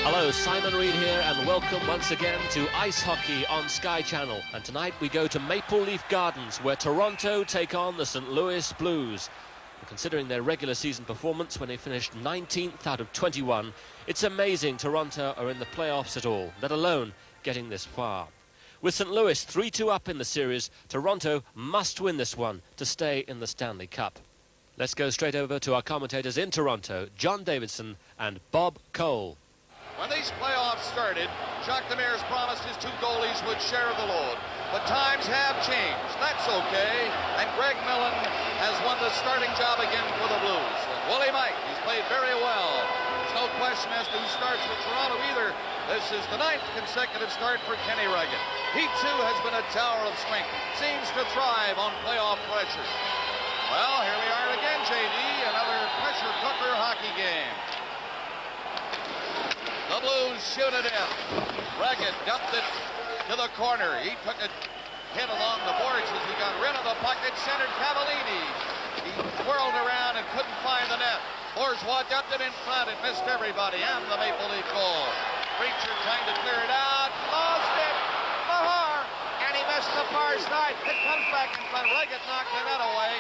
Hello, Simon Reed here, and welcome once again to Ice Hockey on Sky Channel. And tonight we go to Maple Leaf Gardens, where Toronto take on the St. Louis Blues. And considering their regular season performance when they finished 19th out of 21, it's amazing Toronto are in the playoffs at all, let alone getting this far. With St. Louis 3-2 up in the series, Toronto must win this one to stay in the Stanley Cup. Let's go straight over to our commentators in Toronto, John Davidson and Bob Cole. When these playoffs started, Jacques Demers promised his two goalies would share the load. But times have changed. That's okay. And Greg Millen has won the starting job again for the Blues. And Willie Mike, he's played very well. There's no question as to who starts for Toronto either. This is the 9th consecutive start for Kenny Regan. He too has been a tower of strength. Seems to thrive on playoff pressure. Well, here we are again, JD. Another pressure cooker hockey game. The Blues shoot it in. Regan dumped it to the corner. He took a hit along the boards as he got rid of the puck. It centered Cavallini. He whirled around and couldn't find the net. Bourgeois dumped it in front and missed everybody and the Maple Leaf goal. Preacher trying to clear it out. Lost it. Mahar. And he missed the far side. It comes back in front. Regan knocked the net away.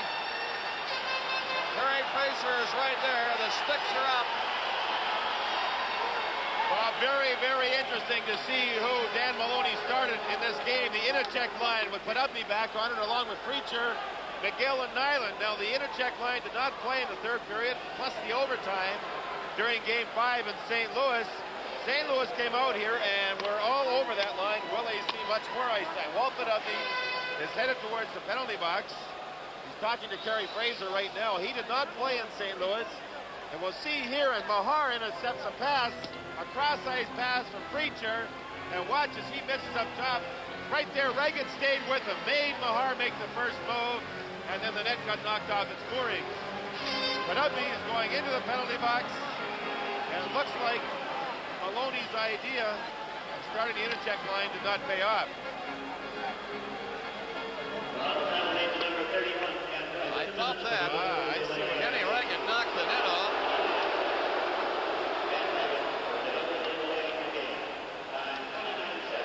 Terry Fraser is right there. The sticks are up. Well, very, very interesting to see who Dan Maloney started in this game. The Inachek line with Podubny back on it along with Preacher, McGill, and Nyland. Now, the Inachek line did not play in the third period, plus the overtime during Game 5 in St. Louis. St. Louis came out here, and we're all over that line. Will they see much more ice time? Walt Podubny is headed towards the penalty box. He's talking to Kerry Fraser right now. He did not play in St. Louis. And we'll see here, and Mahar intercepts a pass, a cross-ice pass from Preacher, and watch as he misses up top. Right there, Regan stayed with him, made Mahar make the first move, and then the net got knocked off its moorings. Podubny is going into the penalty box, and it looks like Maloney's idea of starting the Inachek line did not pay off. I thought that. I see. Kenny Regan knocked the net off.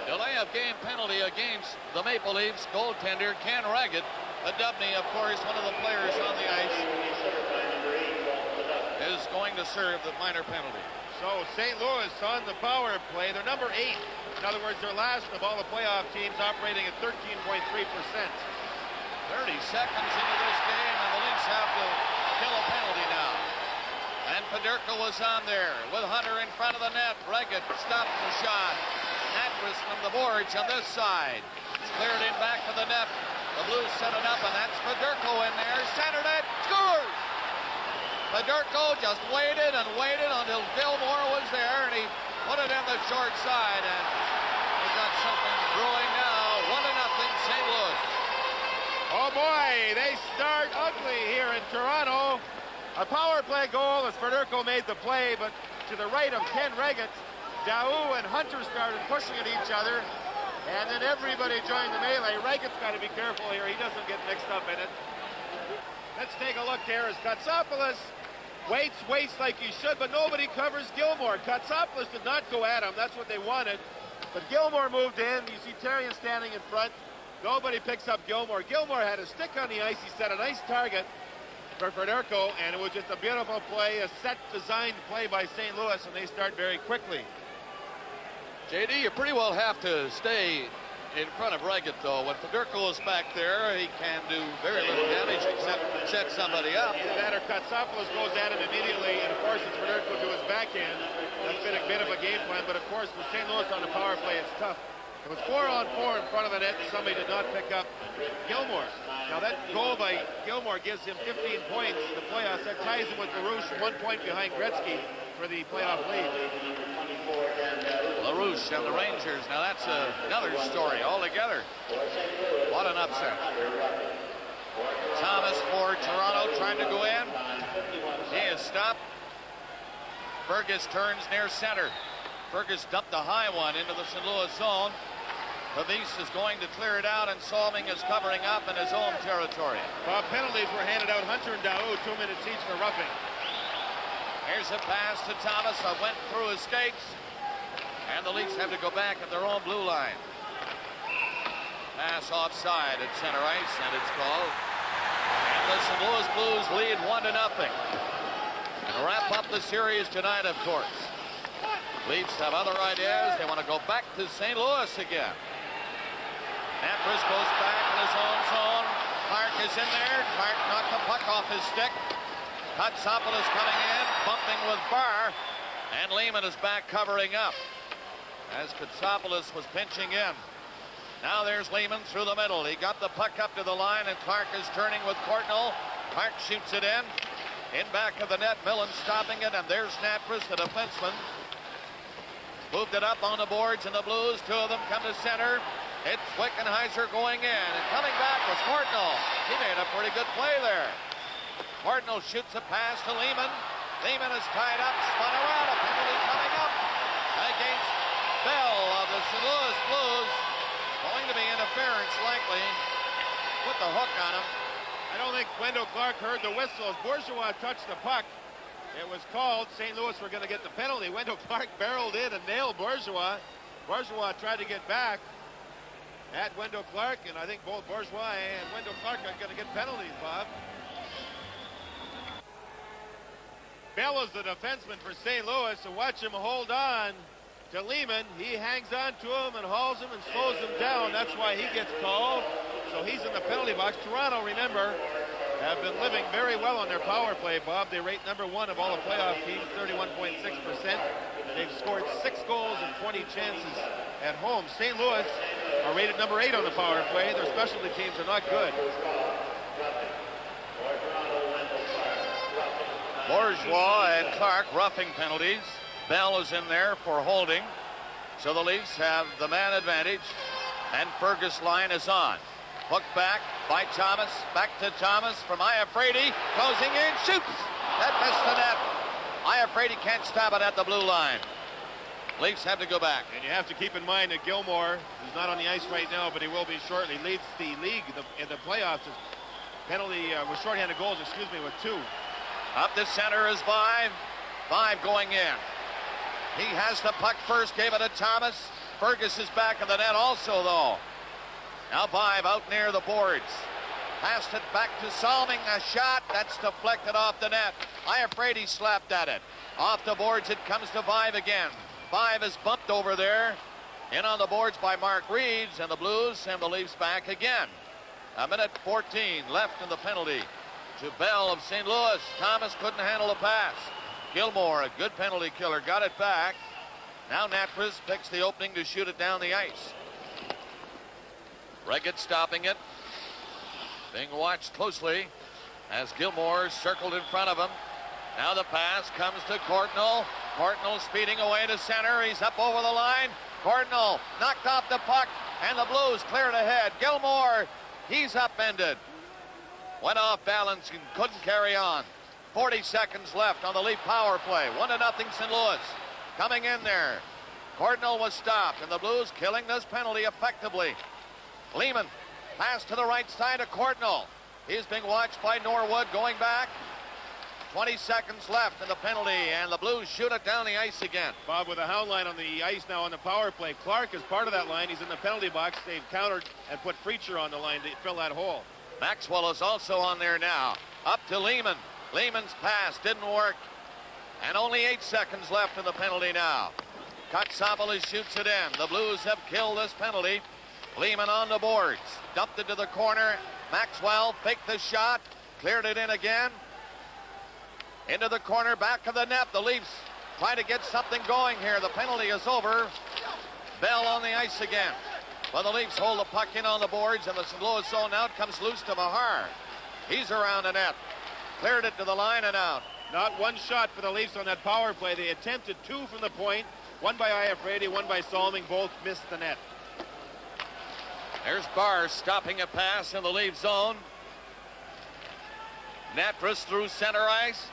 Delay of game penalty against the Maple Leafs goaltender Ken Regan. Podubny, of course, one of the players on the ice, is going to serve the minor penalty. So St. Louis on the power play. They're number 8. In other words, they're last of all the playoff teams, operating at 13.3%. 30 seconds into this game, and the Leafs have to kill a penalty now. And Federko was on there with Hunter in front of the net. Regan stopped the shot. Natras from the boards on this side. It's cleared in back to the net. The Blues set it up, and that's Federko in there. Centered it, scores! Federko just waited and waited until Gilmore was there, and he put it in the short side, and we got something brewing now. 1-0 St. Louis. Oh boy, they start ugly here in Toronto. A power play goal as Federko made the play, but to the right of Ken Regan, Daou and Hunter started pushing at each other, and then everybody joined the melee. Regan's got to be careful here. He doesn't get mixed up in it. Let's take a look here as Katsopoulos waits like he should, but nobody covers Gilmore. Katsopoulos did not go at him. That's what they wanted. But Gilmore moved in. You see Therrien standing in front. Nobody picks up Gilmore. Gilmore had a stick on the ice. He set a nice target for Federko, and it was just a beautiful play, a set designed play by St. Louis, and they start very quickly. JD, you pretty well have to stay in front of Regan, though. When Federko is back there, he can do very little damage except set somebody up. Either that or Katsopoulos goes at him immediately, and of course it's Federko to his backhand. That's been a bit of a game plan, but of course with St. Louis on the power play, it's tough. It was 4-on-4 in front of the net, and somebody did not pick up Gilmore. Now that goal by Gilmore gives him 15 points in the playoffs. That ties him with LaRouche 1 point behind Gretzky for the playoff lead. LaRouche and the Rangers. Now that's another story altogether. What an upset. Thomas for Toronto trying to go in. He is stopped. Fergus turns near center. Fergus dumped a high one into the St. Louis zone. Pavis is going to clear it out, and Salming is covering up in his own territory. Penalties were handed out. Hunter and Daou, 2 minutes each for roughing. Here's a pass to Thomas. Went through his skates. And the Leafs have to go back at their own blue line. Pass offside at center ice, and it's called. And the St. Louis Blues lead 1-0. And wrap up the series tonight, of course. Leafs have other ideas. They want to go back to St. Louis again. Natras goes back in his own zone. Clark is in there. Clark knocked the puck off his stick. Kotsopoulos coming in, bumping with Barr. And Lehman is back covering up as Kotsopoulos was pinching in. Now there's Lehman through the middle. He got the puck up to the line, and Clark is turning with Courtnall. Clark shoots it in. In back of the net, Millen stopping it, and there's Natras, the defenseman. Moved it up on the boards, and the Blues, two of them come to center. It's Wickenheiser going in, and coming back was Courtnall. He made a pretty good play there. Courtnall shoots a pass to Lehman. Lehman is tied up, spun around, a penalty coming up against Bell of the St. Louis Blues. Going to be interference likely. Put the hook on him. I don't think Wendell Clark heard the whistle. As Bourgeois touched the puck, it was called. St. Louis were going to get the penalty. Wendell Clark barreled in and nailed Bourgeois. Bourgeois tried to get back at Wendell Clark, and I think both Bourgeois and Wendell Clark are going to get penalties, Bob. Bell is the defenseman for St. Louis, so watch him hold on to Lehman. He hangs on to him and hauls him and slows him down. That's why he gets called. So he's in the penalty box. Toronto, remember, have been living very well on their power play, Bob. They rate number 1 of all the playoff teams, 31.6%. They've scored 6 goals and 20 chances at home. St. Louis are rated number 8 on the power play. Their specialty teams are not good. Bourgeois and Clark roughing penalties. Bell is in there for holding. So the Leafs have the man advantage. And Fergus line is on. Hooked back by Thomas. Back to Thomas from Iafrate. Closing in. Shoots. That missed the net. Iafrate can't stop it at the blue line. Leafs have to go back. And you have to keep in mind that Gilmore, who's not on the ice right now, but he will be shortly, leads the league in the playoffs. Penalty with shorthanded goals, with 2. Up the center is Vive. Vive going in. He has the puck first, gave it to Thomas. Fergus is back in the net also, though. Now Vive out near the boards. Passed it back to Salming. A shot that's deflected off the net. Iafrate slapped at it. Off the boards it comes to Vive again. Vive is bumped over there. In on the boards by Mark Reeds, and the Blues send the Leafs back again. 1:14 left in the penalty to Bell of St. Louis. Thomas couldn't handle the pass. Gilmore, a good penalty killer, got it back. Now Natras picks the opening to shoot it down the ice. Reggett stopping it. Being watched closely as Gilmore circled in front of him. Now the pass comes to Courtnall. Courtnall speeding away to center. He's up over the line. Courtnall knocked off the puck, and the Blues cleared ahead. Gilmore, he's upended. Went off balance and couldn't carry on. 40 seconds left on the Leaf power play. 1-0 St. Louis. Coming in there. Courtnall was stopped, and the Blues killing this penalty effectively. Lehman, pass to the right side of Courtnall. He's being watched by Norwood going back. 20 seconds left in the penalty, and the Blues shoot it down the ice again. Bob, with a hound line on the ice now on the power play. Clark is part of that line. He's in the penalty box. They've countered and put Freacher on the line to fill that hole. Maxwell is also on there now. Up to Lehman. Lehman's pass didn't work. And only 8 seconds left in the penalty now. Kotsopoulos shoots it in. The Blues have killed this penalty. Lehman on the boards. Dumped it to the corner. Maxwell faked the shot. Cleared it in again. Into the corner, back of the net. The Leafs trying to get something going here. The penalty is over. Bell on the ice again. Well, the Leafs hold the puck in on the boards, and the St. Louis zone now comes loose to Mahar. He's around the net. Cleared it to the line and out. Not one shot for the Leafs on that power play. They attempted 2 from the point. One by Iafrate, one by Salming. Both missed the net. There's Barr stopping a pass in the Leaf zone. Natras through center ice.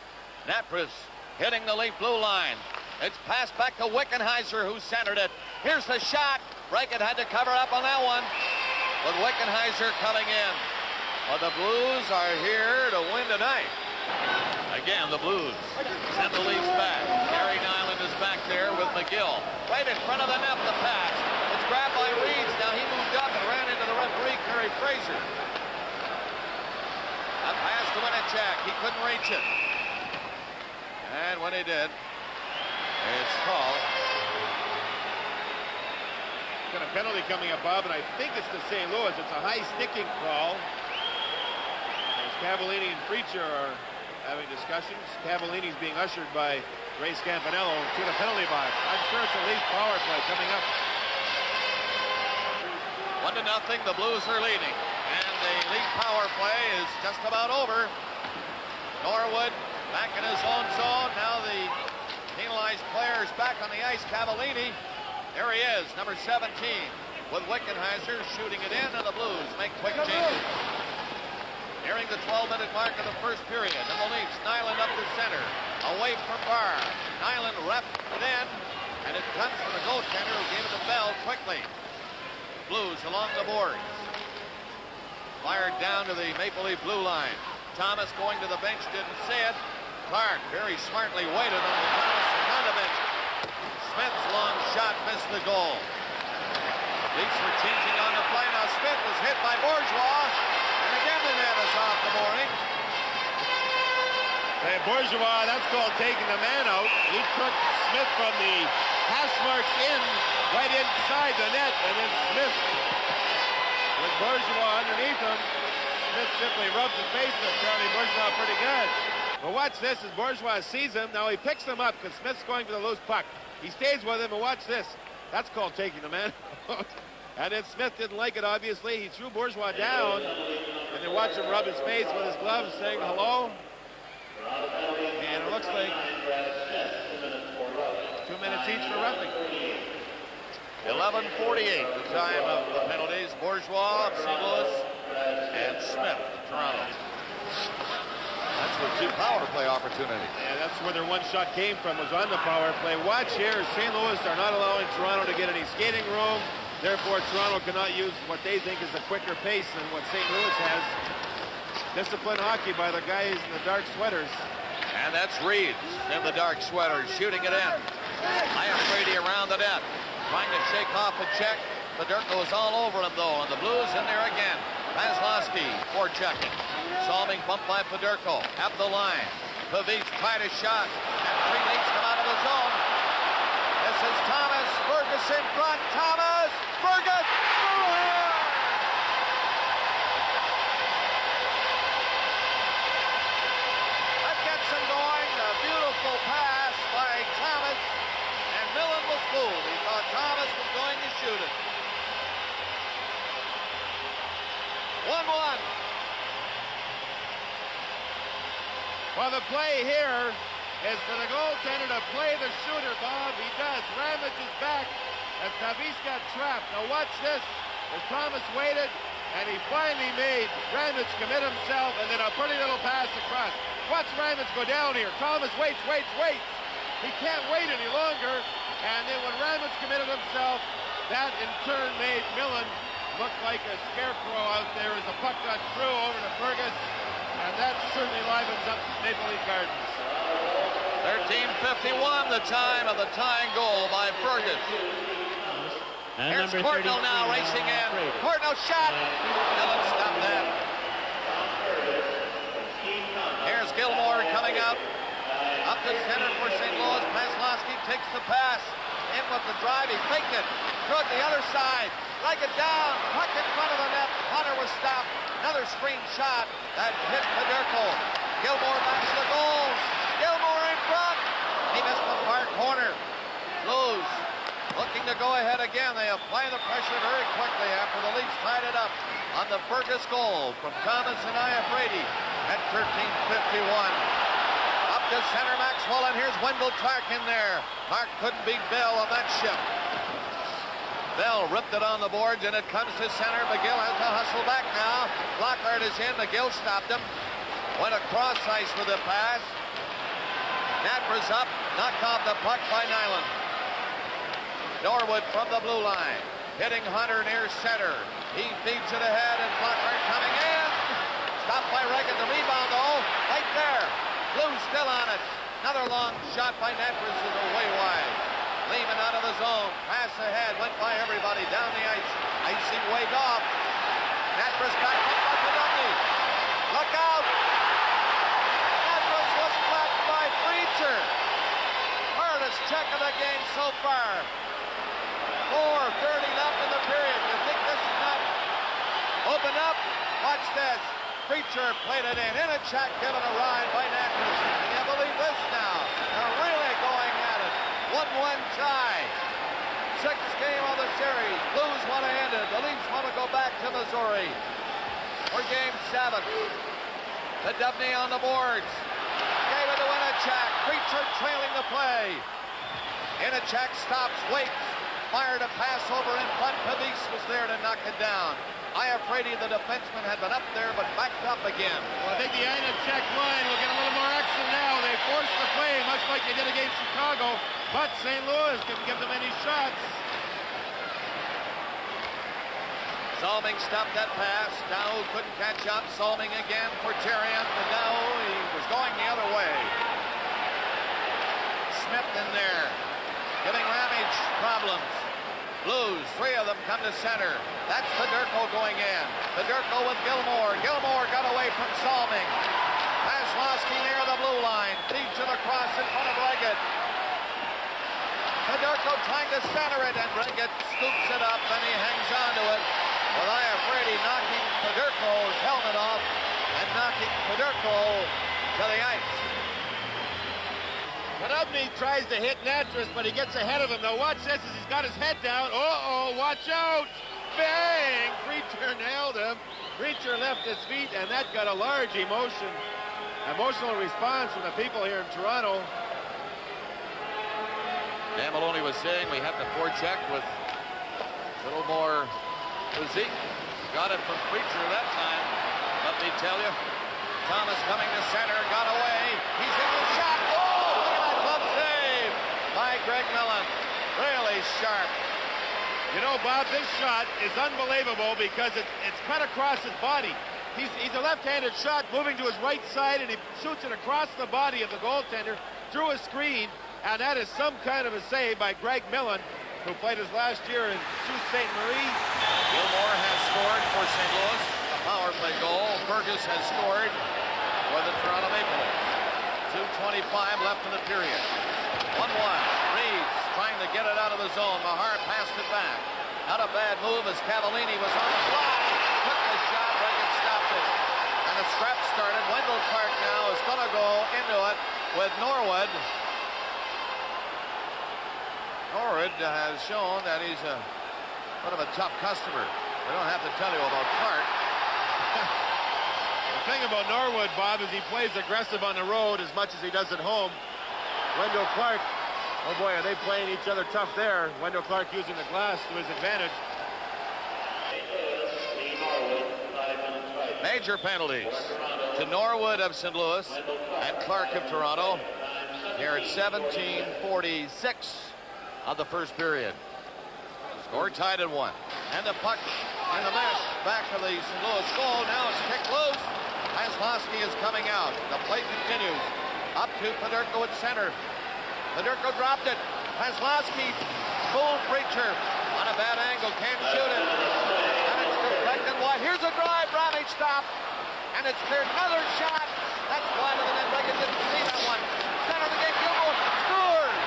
Natras hitting the Leaf blue line. It's passed back to Wickenheiser, who centered it. Here's the shot. Reggett had to cover up on that one, with Wickenheiser coming in. But the Blues are here to win tonight. Again, the Blues send the Leafs back. Gary Nyland is back there with McGill. Right in front of the net, the pass. It's grabbed by Reeds. Now he moved up and ran into the referee, Kerry Fraser. A pass to Winnicek. He couldn't reach it. And when he did, it's called. Got a penalty coming up, Bob, and I think it's to St. Louis. It's a high sticking call. As Cavallini and Preacher are having discussions. Cavallini's being ushered by Ray Scampanello to the penalty box. I'm sure it's a Leaf power play coming up. 1-0, the Blues are leading. And the Leaf power play is just about over. Norwood back in his own zone. Now the penalized player is back on the ice, Cavallini. There he is, number 17, with Wickenheiser shooting it in, and the Blues make quick changes. Nearing the 12-minute mark of the first period, and the Leafs, Nyland up the center, away from Barr. Nyland repped it in, and it comes from the goaltender who gave it to Bell quickly. Blues along the boards. Fired down to the Maple Leaf blue line. Thomas going to the bench, didn't see it. Clark very smartly waited on the Thomas on the bench. Smith's long shot missed the goal. Leafs were changing on the play. Now Smith was hit by Bourgeois, and again the net is off the boarding. Hey, Bourgeois, that's called taking the man out. He took Smith from the hash marks in, right inside the net, and then Smith, with Bourgeois underneath him, Smith simply rubbed the face of Charlie Bourgeois pretty good. But watch this, as Bourgeois sees him, now he picks him up because Smith's going for the loose puck. He stays with him, and watch this. That's called taking the man out. And then Smith didn't like it, obviously. He threw Bourgeois down, and then watch him rub his face with his gloves, saying hello. And it looks like 2 minutes each for roughing. 11:48, the time of the penalties. Bourgeois of St. Louis and Smith of Toronto. That's with 2 power play opportunities. Yeah, that's where their one shot came from, was on the power play. Watch here, St. Louis are not allowing Toronto to get any skating room. Therefore, Toronto cannot use what they think is a quicker pace than what St. Louis has. Disciplined hockey by the guys in the dark sweaters. And that's Reeds in the dark sweaters shooting it in. Iafrate around the net, trying to shake off a check. Fedorko is all over him, though, and the Blues in there again. Vasilevsky forechecking. Solving bump by Fedorko at the line. Pavic tried a shot, and 3 Leafs come out of the zone. This is Thomas. Fergus in front. Thomas. Fergus. That gets him going. A beautiful pass by Thomas, and Millen was fooled. He thought Thomas was going to shoot it. 1-1. Well, the play here is for the goaltender to play the shooter, Bob. He does. Ramage is back, and Pavic got trapped. Now watch this. As Thomas waited, and he finally made Ramage commit himself, and then a pretty little pass across. Watch Ramage go down here. Thomas waits. He can't wait any longer, and then when Ramage committed himself, that in turn made Millen look like a scarecrow out there as the puck got through over to Fergus, and that certainly livens up Maple Leaf Gardens. 13:51, the time of the tying goal by Fergus. And Here's number Courtnall 33, now racing in. Courtnall shot. Millen stopped that. Here's Gilmore coming out. Up the center for St. Louis. Vasilevsky takes the pass. In with the drive. He faked it. Threw it the other side. Like it down. Puck in front of the net. Hunter was stopped. Another screen shot that hit Fedorko. Gilmore back to the goals. Gilmore in front. He missed the far corner. Blues looking to go ahead again. They apply the pressure very quickly after the Leafs tied it up on the Fergus goal from Thomas and Iafrate at 13:51. Up to center, Maxwell, and here's Wendell Clark in there. Clark couldn't beat Bell on that shift. Bell ripped it on the boards, and it comes to center. McGill has to hustle back now. Lockhart is in. McGill stopped him. Went across ice with the pass. Napra's up. Knocked off the puck by Nyland. Norwood from the blue line. Hitting Hunter near center. He feeds it ahead, and Lockhart coming in. Stopped by Reagan. The rebound, though, right there. Blues still on it. Another long shot by Netflix is way wide. Lehman out of the zone. Pass ahead. Went by everybody. Down the ice. Icing waved off. Netflix back up by Podolny. Look out! Netflix was blocked by Preacher. Hardest check of the game so far. 4:30 left in the period. You think this is not open up? Watch this. Preacher played it in. Inachak given a ride by Netflix. Can you believe this now? They're really going at it. 1-1 tie. Sixth game of the series. Blues want to end it. The Leafs want to go back to Missouri for game 7. The Dubney on the boards. Gave it to Inachak. Preacher trailing the play. Inachak stops, waits. Fired a pass over in front. Pavis was there to knock it down. Iafrate, the defenseman, had been up there but backed up again. Well, I think the Inachak line will get a little more action now. They forced the play much like they did against Chicago, but St. Louis couldn't give them any shots. Salming stopped that pass. Dow couldn't catch up. Salming again for Therian. Dow, he was going the other way. Smith in there, giving Ramage problems. Blues, 3 of them come to center. That's Fedorko going in. Fedorko with Gilmore. Gilmore got away from Salming. Vasilevsky near the blue line. Feeds it across in front of Leggett. Fedorko trying to center it, and Leggett scoops it up, and he hangs on to it. With Iafrate knocking Fedorko's helmet off and knocking Fedorko to the ice. Konobny tries to hit Natras, but he gets ahead of him. Now watch this as he's got his head down. Uh-oh, watch out! Bang! Preacher nailed him. Preacher left his feet, and that got a large emotional response from the people here in Toronto. Dan Maloney was saying we have to forecheck with a little more physique. Got it from Preacher that time. Let me tell you. Thomas coming to center, got away. He's in the shot. Oh! By Greg Millen. Really sharp. You know, Bob, this shot is unbelievable because it's cut across his body. He's a left-handed shot moving to his right side, and he shoots it across the body of the goaltender through a screen, and that is some kind of a save by Greg Millen, who played his last year in Sault Ste. Marie. Gilmore has scored for St. Louis, a power play goal. Fergus has scored for the Toronto Maple Leafs. 2:25 left in the period. 1-1. Reeves trying to get it out of the zone. Mahar passed it back. Not a bad move as Cavallini was on the fly. Took the shot. Reagan stopped it. And the scrap started. Wendell Clark now is going to go into it with Norwood. Norwood has shown that he's a bit of a tough customer. We don't have to tell you about Clark. The thing about Norwood, Bob, is he plays aggressive on the road as much as he does at home. Wendell Clark, oh boy, are they playing each other tough there. Wendell Clark using the glass to his advantage. Major penalties to Norwood of St. Louis and Clark of Toronto here at 17:46 of the first period. Score tied at 1. And the puck in the mesh back to the St. Louis goal. Now it's kicked loose. Vasilevsky is coming out. The play continues. Up to Fedorko at center. Fedorko dropped it. Vasilevsky fooled Preacher on a bad angle. Can't shoot it. And it's deflected wide. Here's a drive. Ramage stop. And it's cleared. Another shot. That's wide of the net. Reagan didn't see that one. Center of the game. Gilmore scores.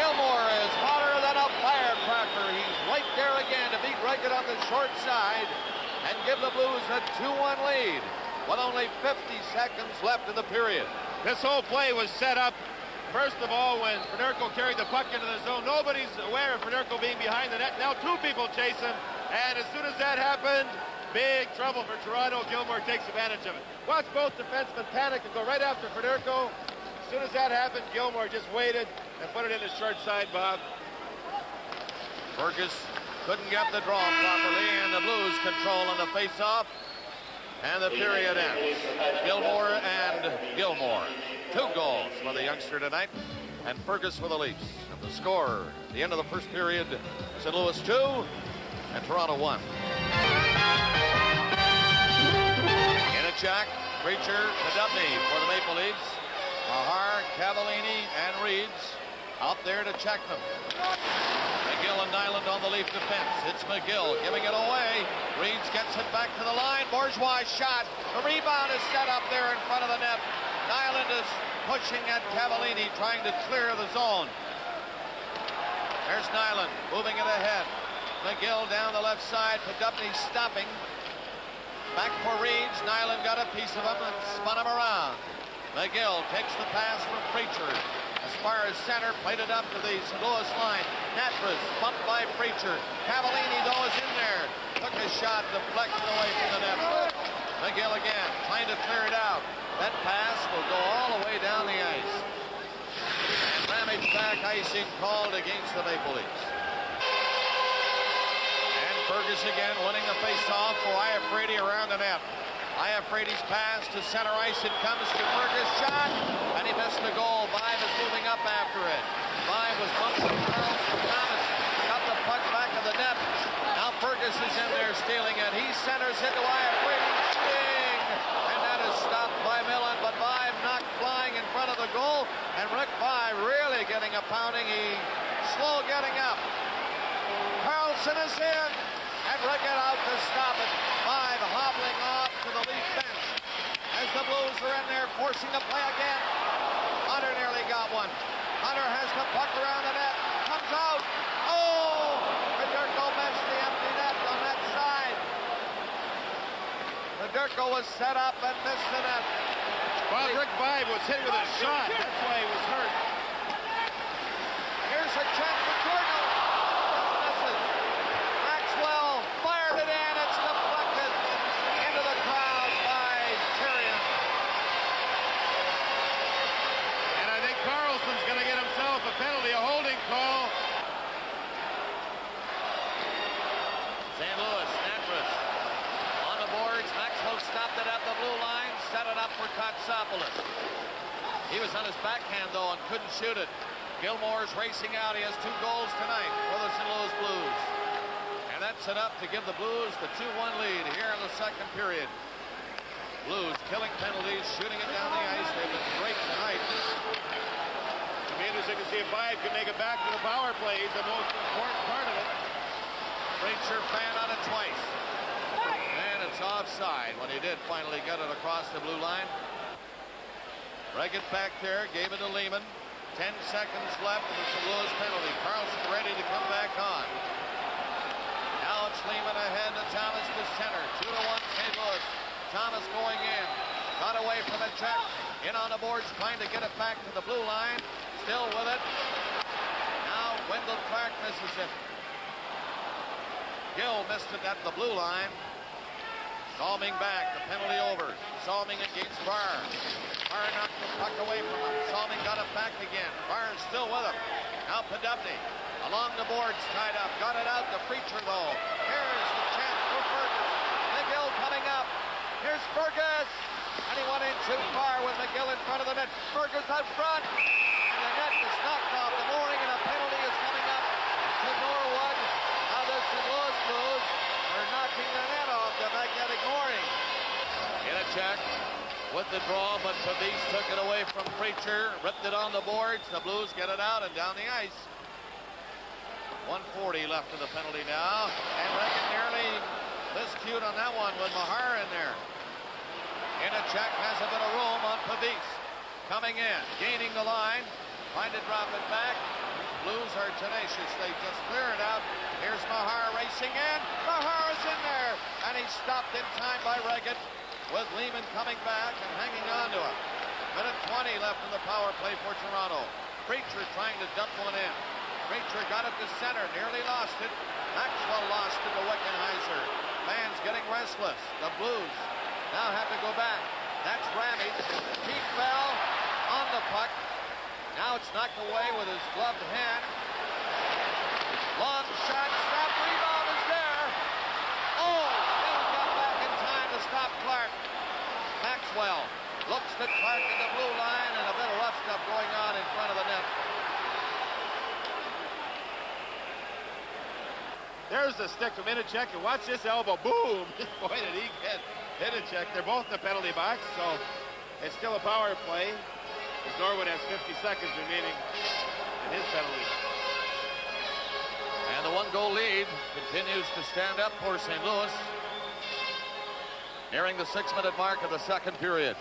Gilmore is hotter than a firecracker. He's right there again to beat Reagan on the short side and give the Blues a 2-1 lead with only 50 seconds left in the period. This whole play was set up, first of all, when Fedorko carried the puck into the zone. Nobody's aware of Fedorko being behind the net. Now 2 people chase him, and as soon as that happened, big trouble for Toronto. Gilmore takes advantage of it. Watch both defensemen panic and go right after Fedorko. As soon as that happened, Gilmore just waited and put it in his short side, Bob. Fergus couldn't get the draw properly, and the Blues control on the face-off. And the period ends. Gilmore and Gilmore. 2 goals for the youngster tonight. And Fergus for the Leafs. And the score at the end of the first period, St. Louis 2 and Toronto 1. Inachak Preacher, Podubny for the Maple Leafs. Mahar, Cavallini, and Reeds out there to check them. McGill and Nyland on the Leaf defense. It's McGill giving it away. Reeds gets it back to the line. Bourgeois shot. The rebound is set up there in front of the net. Nyland is pushing at Cavallini, trying to clear the zone. There's Nyland moving it ahead. McGill down the left side. Podubny stopping. Back for Reeds. Nyland got a piece of him and spun him around. McGill takes the pass from Preacher. As far as center, played it up to the St. Louis line. Natras bumped by Preacher. Cavallini, though, is in there. Took a shot, deflected away from the net. McGill again, trying to clear it out. That pass will go all the way down the ice. And Ramage back, icing called against the Maple Leafs. And Fergus again winning the face-off for Iafrate around the net. Iafrate's pass to center ice. It comes to Fergus. Shot. And he missed the goal. Vive is moving up after it. Vive was bumped from Carlson. Thomas got the puck back of the net. Now Fergus is in there stealing it. He centers into Iafrate. Shooting. And that is stopped by Millen. But Vive knocked flying in front of the goal. And Rick Vive really getting a pounding. He's slow getting up. Carlson is in. And Rick out to stop it. Vive hobbling off to the Leaf bench as the Blues are in there forcing the play again. Hunter nearly got one. Hunter has the puck around the net. Comes out. Oh! Fedorko missed the empty net on that side. Fedorko was set up and missed the net. Well, Rick Vive was hit with a shot. That's why he was hurt. Here's a chance for Jordan. Misses. Maxwell fired it in. It's deflected into the crowd by Tyrion. And I think Carlson's going to get himself a penalty, a holding call. St. Louis, Natras on the boards. Maxwell stopped it at the blue line, set it up for Kotsopoulos. He was on his backhand, though, and couldn't shoot it. Gilmore's racing out. He has 2 goals tonight for the St. Louis Blues. And that's enough to give the Blues the 2-1 lead here in the second period. Blues killing penalties, shooting it down the ice. They've been great tonight. It'll be interesting to see if Vive can make it back to the power play. He's the most important part of it. Preacher fan on it twice. And it's offside when he did finally get it across the blue line. Reggett back there, gave it to Lehman. 10 seconds left of the St. Louis penalty. Carlson ready to come back on. Now it's Lehman ahead to Thomas to center. 2-1 St. Louis. Thomas going in. Got away from the check. In on the boards trying to get it back to the blue line. Still with it. Now Wendell Clark misses it. Gill missed it at the blue line. Salming back. The penalty over. Salming against Barr. Barr knocked the puck away from him. Salming got it back again. Barr is still with him. Now Podubny along the boards tied up. Got it out to Preacher though. Here's the chance for Fergus. McGill coming up. Here's Fergus. And he went in too far with McGill in front of the net. Fergus out front. And the net is knocked off the mooring and a penalty is coming up to Norwood. Now the St. Louis Blues are knocking the net off the magnetic mooring. In a check with the draw, but Fabrice took it away from Preacher, ripped it on the boards. The Blues get it out and down the ice. 1:40 left in the penalty now, and Regan nearly miscued on that one with Mahar in there. In a check has a bit of room on Fabrice. Coming in, gaining the line, trying to drop it back. Blues are tenacious. They just clear it out. Here's Mahar racing in. Mahar is in there, and he's stopped in time by Regan. With Lehman coming back and hanging on to him. Minute 20 left in the power play for Toronto. Preacher trying to dump one in. Preacher got it to center, nearly lost it. Maxwell lost it to Wickenheiser. Fans getting restless. The Blues now have to go back. That's Ramage. He fell on the puck. Now it's knocked away with his gloved hand. Long shot, stop, rebound is there. Oh, Millen got back in time to stop Clark. Maxwell looks to Clark in the blue line and a bit of rough stuff going on in front of the net. There's the stick from Inachek, and watch this elbow. Boom! Boy, did he get Inachek. They're both in the penalty box, so it's still a power play, as Norwood has 50 seconds remaining in his penalty. And the one-goal lead continues to stand up for St. Louis. Nearing the 6-minute mark of the second period.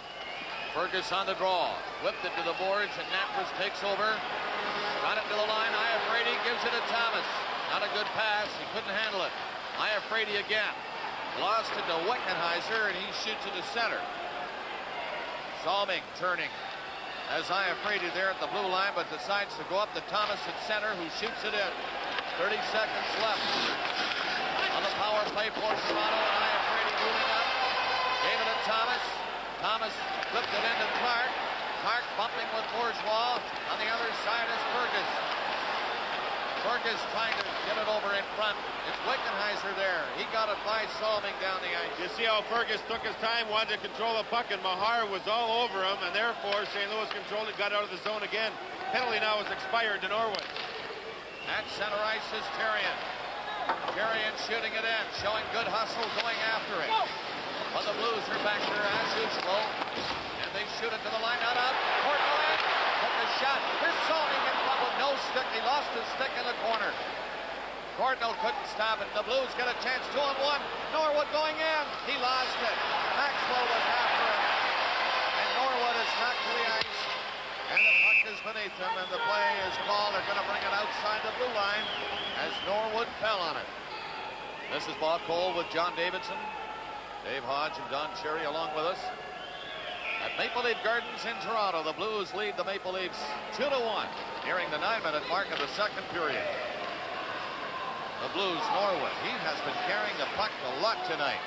Fergus on the draw. Whipped it to the boards, and Napris takes over. Got it to the line. Iafrate gives it to Thomas. Not a good pass. He couldn't handle it. Iafrate again. Lost it to Wickenheiser, and he shoots it to center. Salming turning as Iafrate there at the blue line, but decides to go up to Thomas at center, who shoots it in. 30 seconds left on the power play for Toronto, and Iafrate moving up. Gave it to Thomas. Thomas flipped it into Clark. Clark bumping with Bourgeois. On the other side is Fergus. Fergus trying to get it over in front. It's Wickenheiser there. He got it by Salming down the ice. You see how Fergus took his time, wanted to control the puck, and Mahar was all over him, and therefore St. Louis controlled it, got out of the zone again. Penalty now is expired to Norwood. At center ice is Terrien. Terrien shooting it in, showing good hustle, going after it. But the Blues are back there as usual. And they shoot it to the line, not up. Portnoy in, took a shot. Here's Salming in front with no stick. He lost his stick in the corner. Cordell couldn't stop it. The Blues get a chance, 2-on-1. Norwood going in. He lost it. Maxwell was after him. And Norwood is knocked to the ice. And the puck is beneath him, and the play is called. They're going to bring it outside the blue line as Norwood fell on it. This is Bob Cole with John Davidson, Dave Hodge, and Don Cherry along with us. At Maple Leaf Gardens in Toronto, the Blues lead the Maple Leafs 2-1, nearing the 9-minute mark of the second period. The Blues, Norwood, he has been carrying the puck a lot tonight.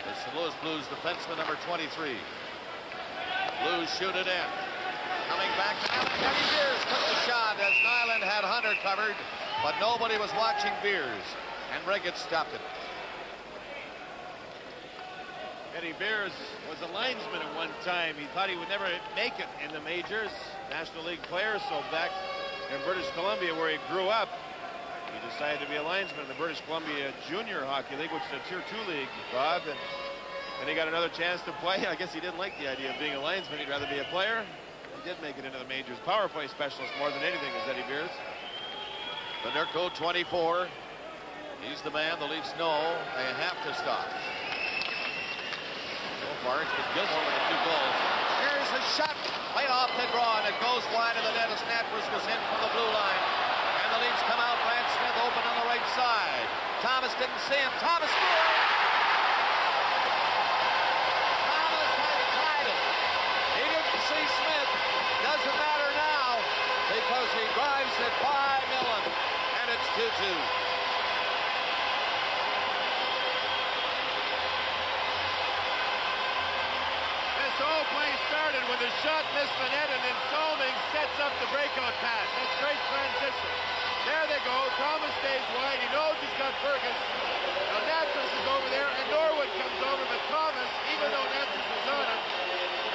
The St. Louis Blues defenseman number 23. Blues shoot it in. Coming back to Nyland. Eddie Beers took the shot as Nyland had Hunter covered, but nobody was watching Beers, and Riggett stopped it. Eddie Beers was a linesman at one time. He thought he would never make it in the majors, National League player, so back in British Columbia where he grew up, he decided to be a linesman in the British Columbia Junior Hockey League, which is a Tier 2 league, Bob, and then he got another chance to play. I guess he didn't like the idea of being a linesman. He'd rather be a player. He did make it into the majors. Power play specialist more than anything is Eddie Beers. Benerko, 24. He's the man the Leafs know they have to stop. So far, it's been Gilmore with the 2 goals. Here's a shot, right off the draw, and it goes wide of the net as Natras was in from the blue line. And the Leafs come out. Brad Smith open on the right side. Thomas didn't see him. Thomas scored! Thomas had tried it. He didn't see Smith. Doesn't matter now because he drives it by Millen, and it's 2-2. This whole play started when the shot missed the net, and then Salming sets up the breakout pass. That's great transition. There they go. Thomas stays wide. He knows he's got Fergus. Now Natras is over there, and Norwood comes over, but Thomas, even though Natras was on him,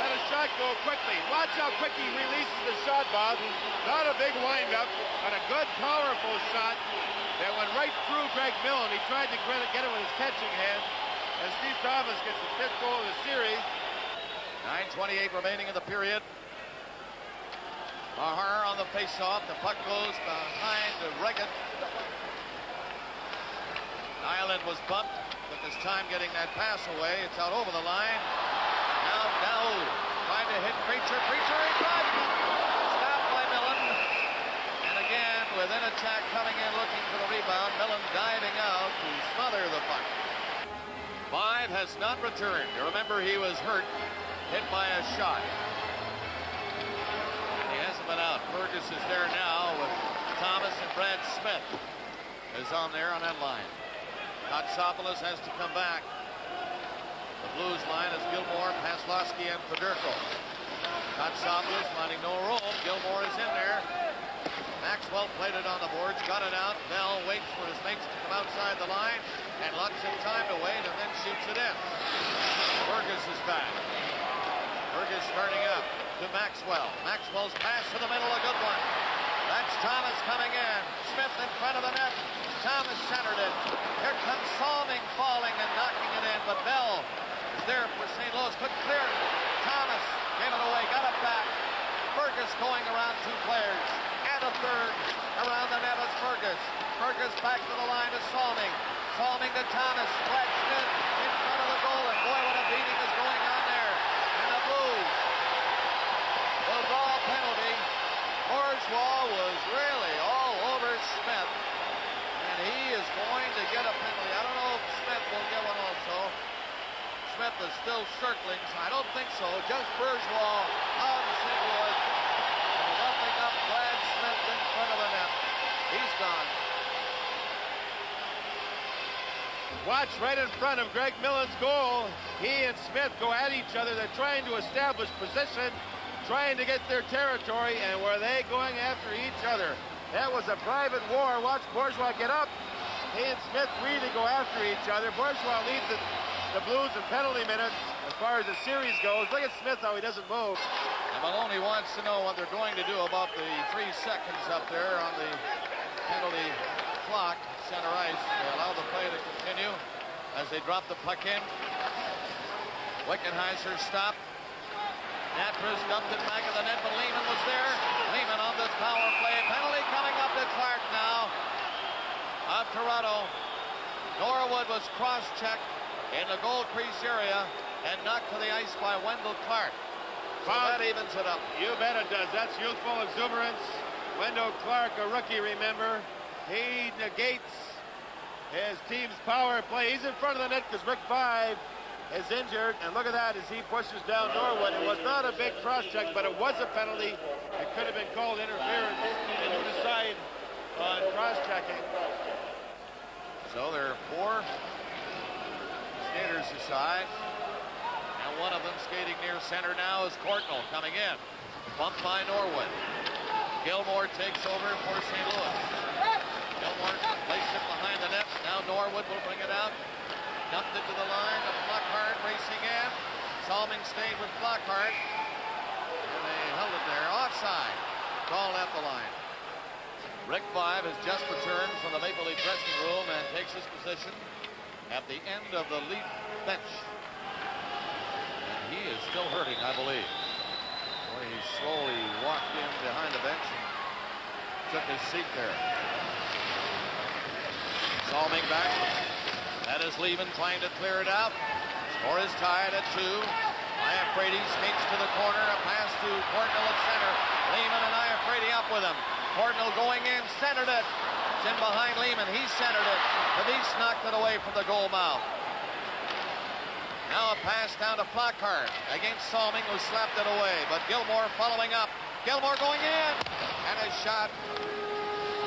let a shot go quickly. Watch how quick he releases the shot, Bob. Not a big wind-up, but a good, powerful shot that went right through Greg Millen. He tried to get it with his catching hand, and Steve Thomas gets the 5th goal of the series. 9:28 remaining in the period. Mahar on the face-off. The puck goes behind Riggett. Nyland was bumped, but this time getting that pass away. It's out over the line. Now Daoud trying to hit Preacher. Preacher in front. Stopped by Millen. And again, with Inachek coming in looking for the rebound. Millen diving out to smother the puck. 5 has not returned. You remember he was hurt. Hit by a shot. And he hasn't been out. Fergus is there now with Thomas, and Brad Smith is on there on that line. Kotsopoulos has to come back. The Blues line is Gilmore, Paslowski, and Federko. Kotsopoulos finding no room. Gilmore is in there. Maxwell played it on the boards, got it out. Bell waits for his mates to come outside the line and locks in time to wait and then shoots it in. Fergus is back. Fergus starting up to Maxwell. Maxwell's pass to the middle, a good one. That's Thomas coming in. Smith in front of the net. Thomas centered it. Here comes Salming falling and knocking it in, but Bell is there for St. Louis. Couldn't clear it. Thomas gave it away, got it back. Fergus going around two players. And a third around the net is Fergus. Fergus back to the line to Salming. Salming to Thomas. Fletched in front of the goal, and boy, what a beating is going on there. And the Blues will draw a penalty. Bourgeois was really all over Smith, and he is going to get a penalty. I don't know if Smith will get one also. Smith is still circling, so I don't think so. Just Bourgeois out of St. Louis. And roughing up Brad Smith in front of the net. He's gone. Watch right in front of Greg Millen's goal. He and Smith go at each other. They're trying to establish position, trying to get their territory, and were they going after each other? That was a private war. Watch Bourgeois get up. He and Smith really go after each other. Bourgeois leads the Blues in penalty minutes as far as the series goes. Look at Smith, how he doesn't move. And Maloney wants to know what they're going to do about the 3 seconds up there on the penalty clock, center ice. They allow the play to continue as they drop the puck in. Wickenheiser stopped. Natras dumped it back of the net, but Lehman was there. Lehman on this power play. Penalty coming up to Clark now of Toronto. Norwood was cross-checked in the goal crease area and knocked to the ice by Wendell Clark. So that evens it up. You bet it does. That's youthful exuberance. Wendell Clark, a rookie, remember. He negates his team's power play. He's in front of the net because Rick Five is injured, and look at that as he pushes down Norwood. It was not a big cross-check, but it was a penalty. It could have been called interference, and you decide on cross-checking. So there are 4 skaters aside, and one of them skating near center now is Courtnall coming in. Bumped by Norwood. Gilmore takes over for St. Louis. Gilmore placed it behind the net. Now Norwood will bring it out. Dumped it to the line of Flockhart racing in. Salming stayed with Flockhart. And they held it there. Offside. Called at the line. Rick Five has just returned from the Maple Leaf dressing room and takes his position at the end of the Leaf bench. And he is still hurting, I believe. Boy, he slowly walked in behind the bench and took his seat there. Salming back. That is Lehman trying to clear it out. Score is tied at 2. Iafrate skates to the corner. A pass to Courtnall at center. Lehman and Iafrate up with him. Courtnall going in, centered it. It's in behind Lehman. He centered it. Levis knocked it away from the goal mouth. Now a pass down to Flockhart against Salming, who slapped it away. But Gilmore following up. Gilmore going in. And a shot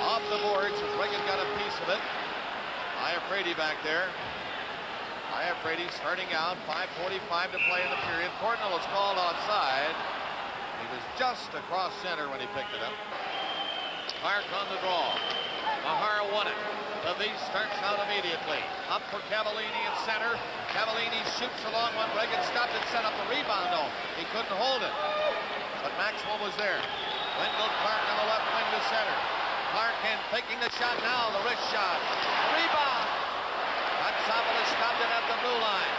off the boards as Reagan got a piece of it. Iafrate back there. Iafrate starting out. 5:45 to play in the period. Courtnall was called offside. He was just across center when he picked it up. Clark on the draw. Mahar won it. Levis starts out immediately. Up for Cavallini in center. Cavallini shoots along one. Reagan stopped it, set up the rebound. No, he couldn't hold it. But Maxwell was there. Wendell Clark on the left wing to center. Clark in, taking the shot now, the wrist shot. Rebound. Katsopoulos stopped it at the blue line.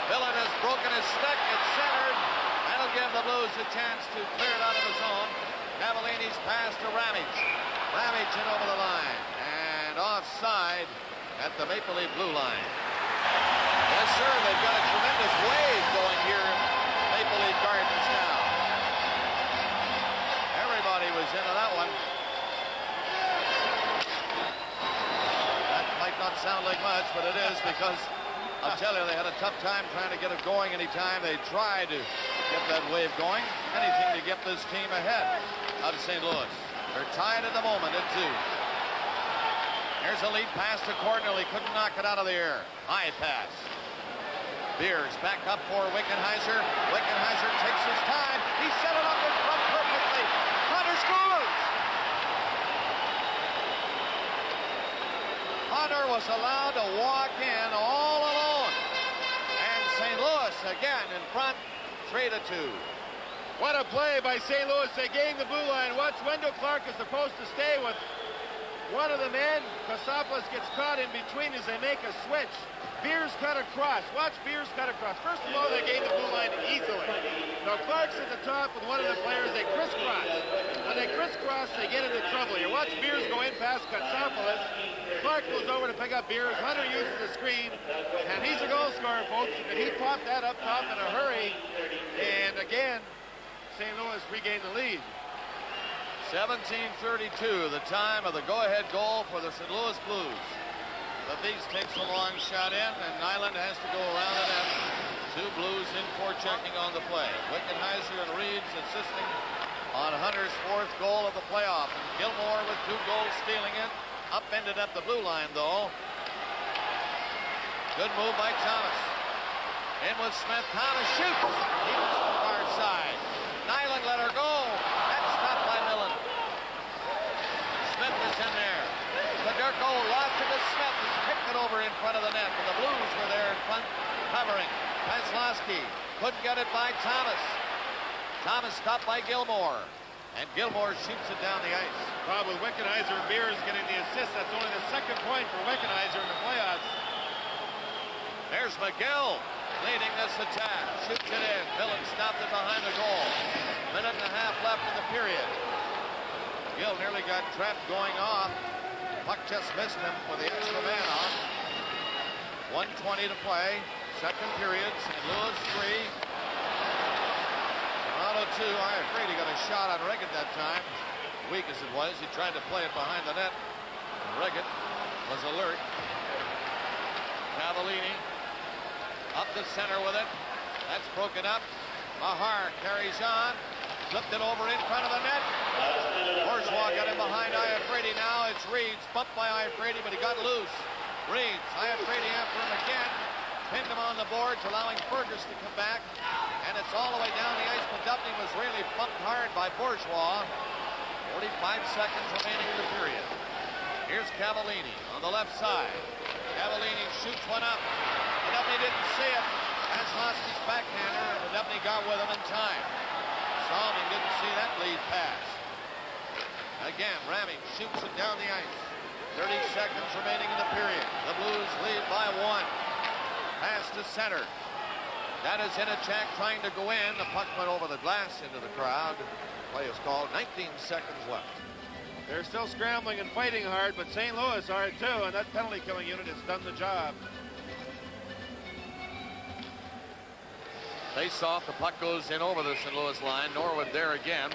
Millen has broken his stick. It's centered. That'll give the Blues a chance to clear it out of the zone. Cavallini's pass to Ramage. Ramage in over the line. And offside at the Maple Leaf blue line. Yes, sir, they've got a tremendous wave going here in Maple Leaf Gardens now. Everybody was into that one. That might not sound like much, but it is, because I'll tell you, they had a tough time trying to get it going anytime they tried to get that wave going. Anything to get this team ahead of St. Louis. They're tied at the moment at 2. Here's a lead pass to Courtnall. He couldn't knock it out of the air. High pass. Beers back up for Wickenheiser. Wickenheiser takes his time. He set it up in front perfectly. Hunter scores! Hunter was allowed to walk in all alone. And St. Louis again in front, 3-2. What a play by St. Louis. They gained the blue line. Watch, Wendell Clark is supposed to stay with one of the men. Kosopoulos gets caught in between as they make a switch. Beers cut across. Watch Beers cut across. First of all, they gained the blue line easily. Now Clark's at the top with one of the players. They crisscross. When they crisscross, they get into trouble. You watch Beers go in past Kosopoulos. Clark goes over to pick up Beers. Hunter uses the screen, and he's a goal scorer, folks. And he popped that up top in a hurry. And again, St. Louis regained the lead. 17:32, the time of the go-ahead goal for the St. Louis Blues. Levis takes a long shot in, and Nyland has to go around the net. Two Blues in for checking on the play. Wickenheiser and Reeves assisting on Hunter's fourth goal of the playoff. And Gilmore with 2 goals stealing it. Upended at the blue line, though. Good move by Thomas. In with Smith. Thomas shoots. He was to the far side. Nyland let her go. That's stopped by Millen. Smith is in there. Fedorko lost it to Smith. He kicked it over in front of the net. And the Blues were there in front covering. Kozlowski couldn't get it by Thomas. Thomas stopped by Gilmore. And Gilmore shoots it down the ice. Bob, with Wickenheiser and Beers getting the assist, that's only the second point for Wickenheiser in the playoffs. There's McGill leading this attack. Shoots it in. Millen stopped it behind the goal. Minute and a half left in the period. Gill nearly got trapped going off. Puck just missed him with the extra man on. 1:20 to play. Second period. St. Louis 3. Toronto 2. I'm afraid he got a shot on Reggett that time. Weak as it was, he tried to play it behind the net. Reggett was alert. Cavallini up the center with it. That's broken up. Mahar carries on. Flipped it over in front of the net. Bourgeois got him behind Iafrate now. It's Reeves. Bumped by Iafrate, but he got loose. Reeves. Iafrate after him again. Pinned him on the boards, allowing Fergus to come back. And it's all the way down the ice. But Dubney was really bumped hard by Bourgeois. 45 seconds remaining in the period. Here's Cavallini on the left side. Cavallini shoots one up. Dubney didn't see it. Kozlowski's backhander, and Dubney got with him in time. Salming didn't see that lead pass. Again, Ramey shoots it down the ice. 30 seconds remaining in the period. The Blues lead by 1. Pass to center. That is Inachak trying to go in. The puck went over the glass into the crowd. Play is called. 19 seconds left. They're still scrambling and fighting hard, but St. Louis are too, and that penalty killing unit has done the job. Face off, the puck goes in over the St. Louis line. Norwood there again.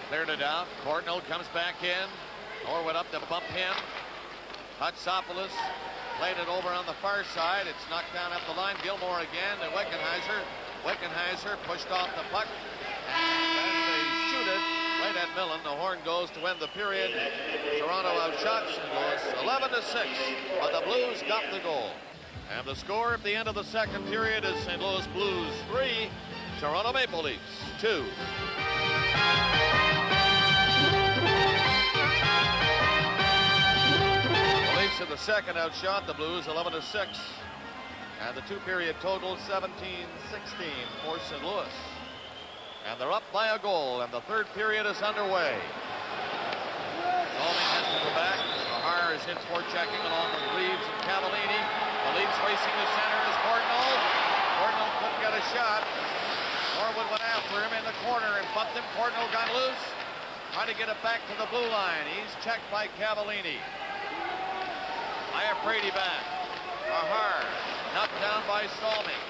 Cleared it out. Cordnell comes back in. Norwood up to bump him. Hatsopoulos played it over on the far side. It's knocked down up the line. Gilmore again to Wickenheiser. Wickenheiser pushed off the puck. And as they shoot it, right at Millen, the horn goes to end the period. Toronto outshot St. Louis 11-6, but the Blues got the goal. And the score at the end of the second period is St. Louis Blues 3, Toronto Maple Leafs 2. The Leafs in the second outshot the Blues 11-6. And the two-period total 17-16 for St. Louis. And they're up by a goal, and the third period is underway. Salming has to go back. Mahar is in for checking along with Reeves and Cavallini. The Leafs racing to center is Cordnell. Cordnell couldn't get a shot. Norwood went after him in the corner and bumped him. Cordnell got loose. Trying to get it back to the blue line. He's checked by Cavallini. Iafrate back. Mahar knocked down by Salming.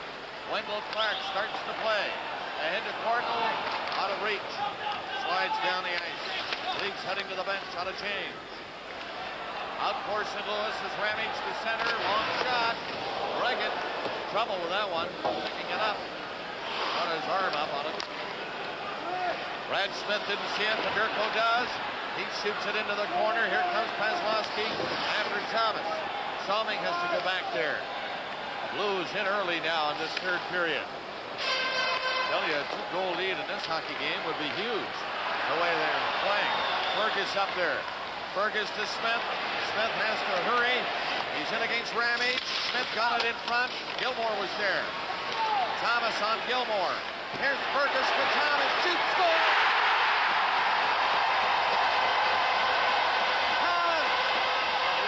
Wendell Clark starts to play. Ahead to Cordnell, out of reach. Slides down the ice. Leafs heading to the bench on a change. Out for St. Louis is Ramage to center. Long shot. Reggett, trouble with that one. Picking it up. Got his arm up on it. Brad Smith didn't see it. Fedorko does. He shoots it into the corner. Here comes Kozlowski after Thomas. Salming has to go back there. Blues in early now in this third period. I tell you, a two-goal lead in this hockey game would be huge. The way they're playing. Fergus up there. Fergus to Smith. Smith has to hurry. He's in against Ramage. Smith got it in front. Gilmore was there. Thomas on Gilmore. Here's Fergus for Thomas. Shoots, score! Thomas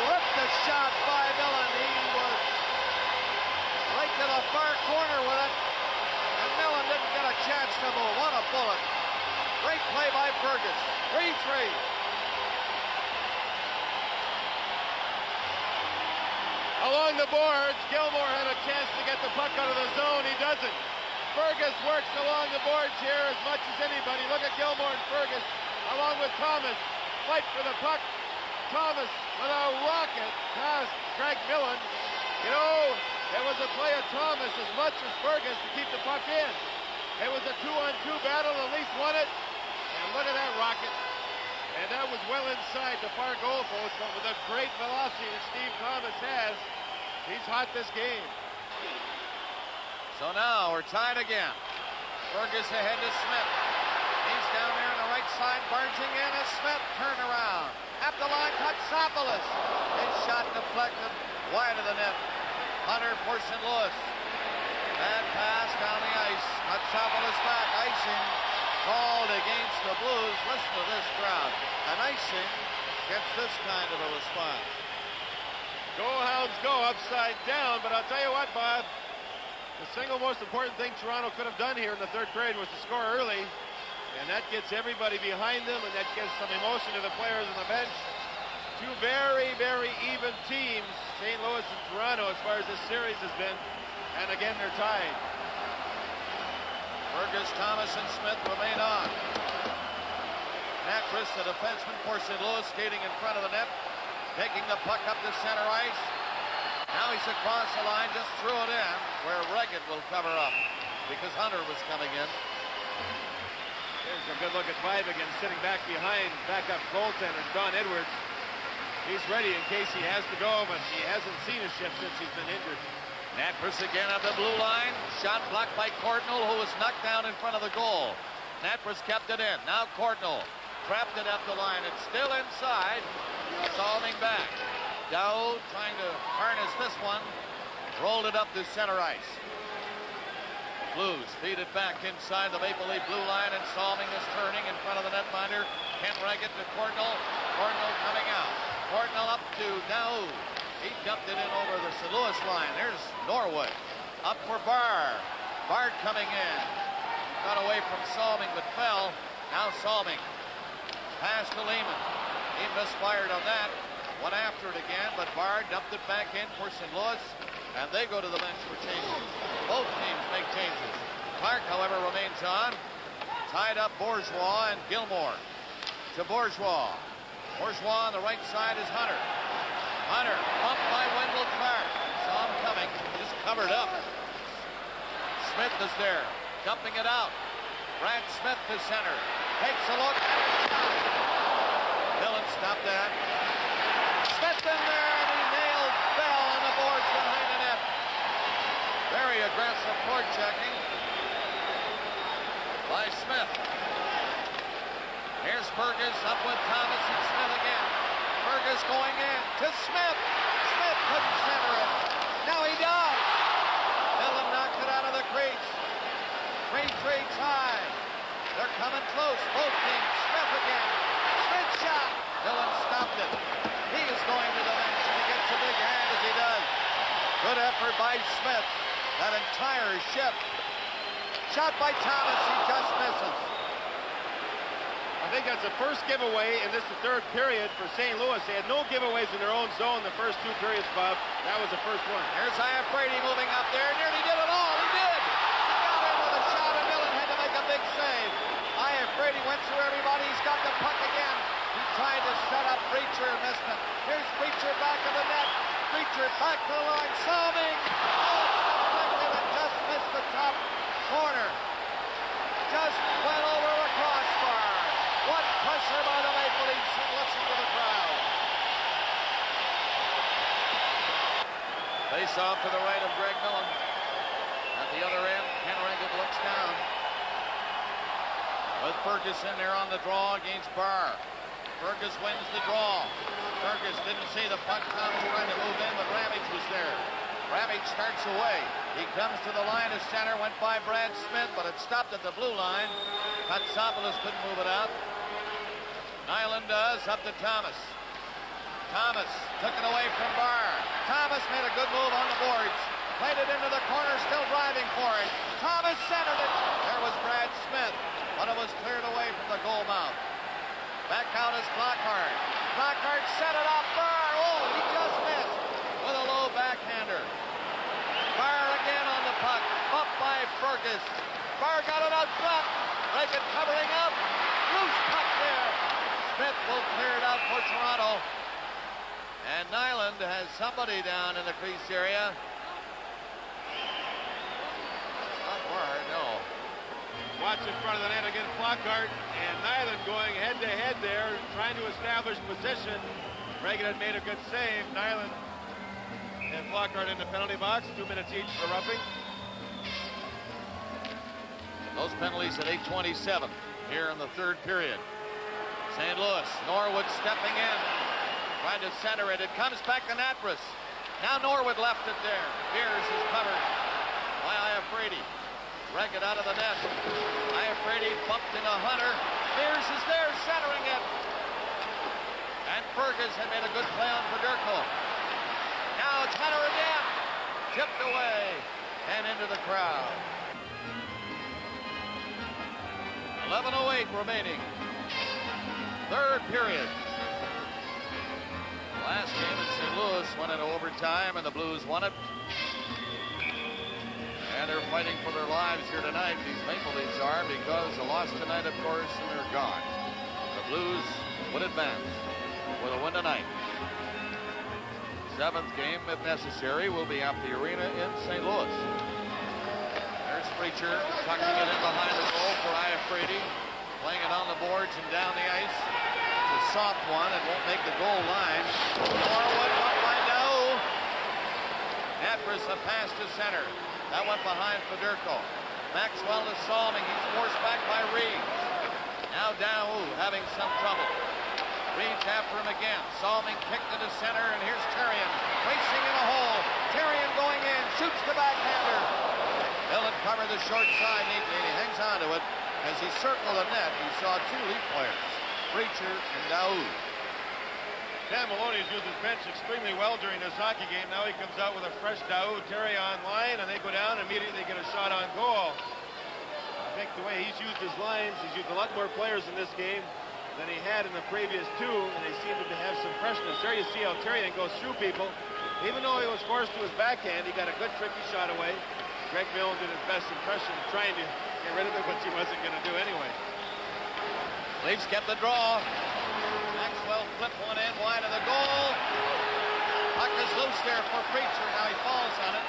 ripped the shot by Millen. He was right to the far corner with it. And Millen didn't get a chance to move. What a bullet. Great play by Fergus. 3-3. Along the boards, Gilmore had a chance to get the puck out of the zone. He doesn't. Fergus works along the boards here as much as anybody. Look at Gilmore and Fergus along with Thomas. Fight for the puck. Thomas with a rocket past Greg Millen. You know, it was a play of Thomas as much as Fergus to keep the puck in. It was a 2-on-2 battle. At least won it. And look at that rocket. And that was well inside the far goal post, but with the great velocity that Steve Thomas has, he's hot this game. So now we're tied again. Fergus ahead to Smith. He's down there on the right side, barging in as Smith. Turn around. At the line, Katsopoulos. His shot deflected wide of the net. Hunter forcing Lewis. Bad pass down the ice. Katsopoulos back. Icing called against the Blues. Listen to this crowd. An icing gets this kind of a response. Go Hounds go, upside down. But I'll tell you what, Bob, the single most important thing Toronto could have done here in the third period was to score early. And that gets everybody behind them, and that gives some emotion to the players on the bench. Two very, very even teams, St. Louis and Toronto, as far as this series has been. And again, they're tied. Fergus, Thomas, and Smith remain on. Natris, the defenseman, for St. Louis, skating in front of the net, taking the puck up to center ice. Now he's across the line, just threw it in, where Reggett will cover up, because Hunter was coming in. Here's a good look at Vyvigan sitting back behind backup goaltender Don Edwards. He's ready in case he has to go, but he hasn't seen a shift since he's been injured. Natris again at the blue line. Shot blocked by Cordnell, who was knocked down in front of the goal. Natris kept it in. Now Cordnell trapped it at the line. It's still inside. Solving back. Dow trying to harness this one. Rolled it up to center ice. Blues feed it back inside the Maple Leaf blue line, and Solving is turning in front of the netminder. Kent Reggett to Cordnell. Cordnell coming out. Cordnell up to Dow. He dumped it in over the St. Louis line. There's Norwood. Up for Barr. Barr coming in. Got away from Solving but fell. Now Solving. Pass to Lehman. He misfired on that. Went after it again, but Barr dumped it back in for St. Louis. And they go to the bench for changes. Both teams make changes. Clark, however, remains on. Tied up Bourgeois and Gilmore. To Bourgeois. Bourgeois on the right side is Hunter. Hunter, bumped by Wendell Clark. Saw him coming, just covered up. Smith is there, dumping it out. Brad Smith to center. Takes a look. Millen stopped that. Smith in there, and he nailed Bell on the boards behind the net. Very aggressive forechecking by Smith. Here's Fergus up with Thomas and Smith again. Fergus going in to Smith. Smith couldn't center it. Now he does. Millen knocked it out of the crease. 3-3 tie. They're coming close. Both teams. Smith again. Smith shot. Millen stopped it. He is going to the bench, and he gets a big hand as he does. Good effort by Smith. That entire shift. Shot by Thomas. He just misses. I think that's the first giveaway in this third period for St. Louis. They had no giveaways in their own zone the first two periods, Bob. That was the first one. Here's Iafrate moving up there. Nearly did it all. He did. He got in with a shot, and Millen had to make a big save. Iafrate went through everybody. He's got the puck again. He tried to set up Preacher, missed it. Here's Preacher back of the net. Preacher back to the line. Solving. Oh, it's deflected and just missed the top corner. Just went over a crossbar. What pressure by the Maple Leafs, and listen to the crowd. Face off to the right of Greg Millen. At the other end, Ken Reggett looks down. With Ferguson there on the draw against Barr. Fergus wins the draw. Fergus didn't see the puck coming, trying to move in, but Ramage was there. Ramage starts away. He comes to the line of center, went by Brad Smith, but it stopped at the blue line. Katsopoulos couldn't move it out. Nyland does, up to Thomas. Thomas took it away from Barr. Thomas made a good move on the boards. Played it into the corner, still driving for it. Thomas centered it. There was Brad Smith, but it was cleared away from the goal mouth. Back out is Flockhart. Flockhart set it up. Barr, oh, he just missed with a low backhander. Barr again on the puck. Up by Fergus. Barr got it out front. Reagan covering up. Loose puck there. Smith will clear it out for Toronto. And Nyland has somebody down in the crease area. Not Barr, no. Watch in front of the net against Flockhart, and Nyland going head-to-head there, trying to establish position. Reagan had made a good save. Nyland and Flockhart in the penalty box, 2 minutes each for roughing. Those penalties at 8:27 here in the third period. St. Louis, Norwood stepping in, trying to center it. It comes back to Natras. Now Norwood left it there. Beers is covered by Iafrate. Reagan out of the net. Iafrate bumped into Hunter. Beers is there, centering it. And Fergus had made a good play on Federko. Now it's Hunter again. Tipped away and into the crowd. 11:08 remaining. Third period. Last game in St. Louis went into overtime and the Blues won it. And they're fighting for their lives here tonight, these Maple Leafs are, because the loss tonight, of course, and they're gone. The Blues would advance with a win tonight. Seventh game, if necessary, will be at the arena in St. Louis. There's Preacher tucking it in behind the goal for Iafrate, playing it on the boards and down the ice. It's a soft one. It won't make the goal line. Norwood up by Daou. Natras a pass to center. That went behind Federko. Maxwell to Salming. He's forced back by Reeves. Now Daou having some trouble. Reeves after him again. Salming kicked it to center, and here's Terrien racing in a hole. Terrien going in, shoots the backhander. Dillon covered the short side neatly, and he hangs on to it. As he circled the net, he saw two Leaf players, Preacher and Daou. Dan Maloney has used his bench extremely well during this hockey game. Now he comes out with a fresh Daou, Terry on line, and they go down and immediately get a shot on goal. I think the way he's used his lines, he's used a lot more players in this game than he had in the previous two, and they seem to have some freshness. There you see how Terry goes through people. Even though he was forced to his backhand, he got a good tricky shot away. Greg Millen did his best impression trying to get rid of it, which he wasn't going to do anyway. Leafs get the draw. Maxwell flipped one in wide of the goal. Puck is loose there for Preacher. Now he falls on it.